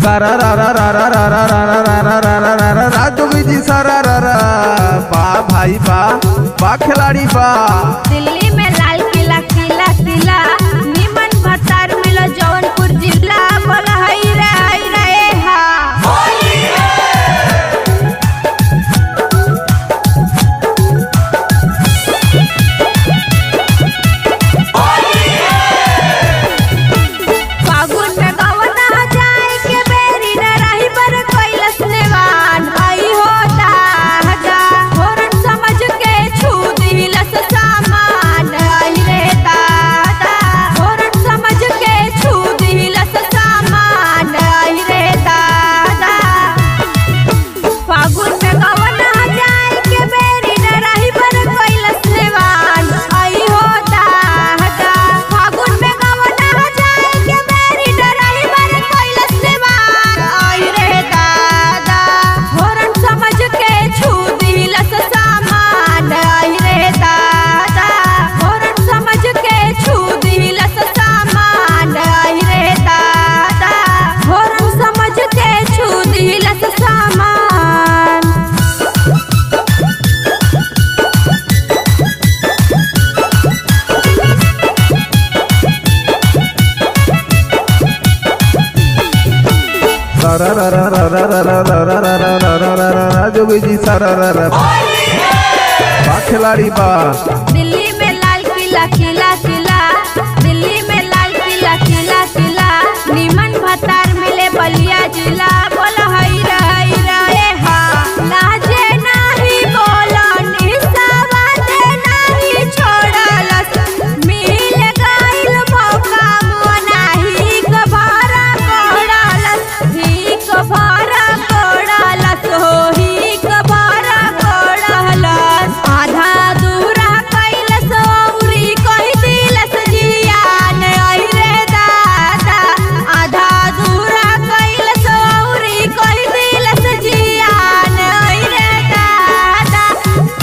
सारा रा रा रा रा रा रा रा रा रा रा रा रा रा रा जोगी जी सारा रा रा बा भाई बा खिलाड़ी बा। दिल्ली में लाल किला किला किला निमन भतार मिलो जौनपुर जिला बोला हई रे हा। सारा रा रा रा रा रा रा रा रा रा रा रा रा रा रा जोगी जी सारा रा रा बा खिलाड़ी बा। दिल्ली में लाल किला किला किला दिल्ली में लाल किला किला किला निमन भतार मिले बलिया जिला बोला हई रे हा। लाजे नाही बोला निसावा दे नाही छोड़लस मिल गइल मौका मुआ नाही कभारा कोड़लस ही कभारा कोड़लस हो ही कभारा कोड़लस आधा दूरा कैलस औरी कहि दिलस जियान आई रे दादा आधा दूरा कैलस औरी कहि दिलस जियान आई रे दादा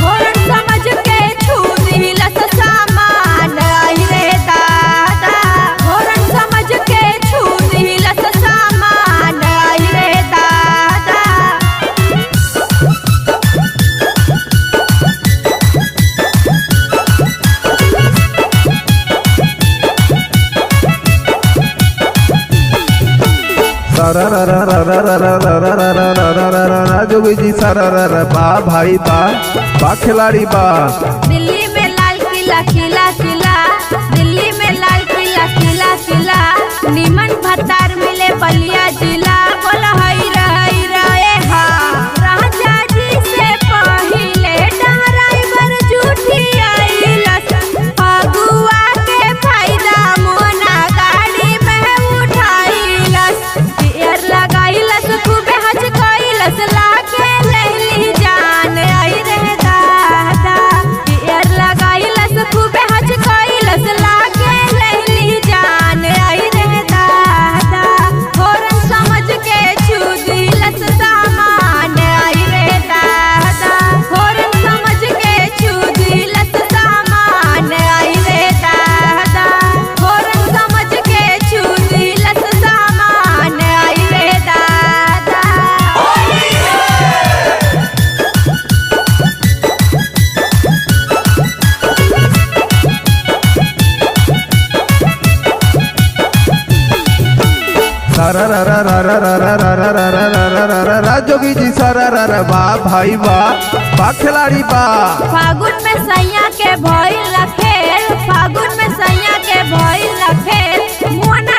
होरन समझ के छू दिलस सामान आई रे दादा होरन समझ के छू दिलस सामान आई रे दादा। सारा रा रा रा रा रा रा रा रा रा रा रा रा रा रा रा जोगी जी सारा रा रा बा भाई बा खिलाड़ी बा। दिल्ली में लाल किला किला किला दिल्ली में लाल किला किला किला निमन भतार मिले बलिया जिला बोला हई रे हा। राजा जी से पहिले ड्राइवर झूठी आइलस अगुआ के फायदा मोना गाड़ी में उठाइलस गियर लगाइलस खूबे हच कइलस लागे लेली जान आई रे दादा गियर लगाइलस खूबे हच कइलस लागे लेली जान आई रे दादा होरन समझ के छू दिलस सामान आई रे दादा होरन समझ के छू दिलस सामान आई रे दादा होरन समझ के छू दिलस सामान आई रे दादा। सारा रा रा रा रा रा रा रा रा रा रा रा रा रा रा रा जोगी जी सारा रा रा बा भाई बा खिलाड़ी बा। फागुन में सैया के भइल खेल फागुन में सैया के भइल खेल मुआना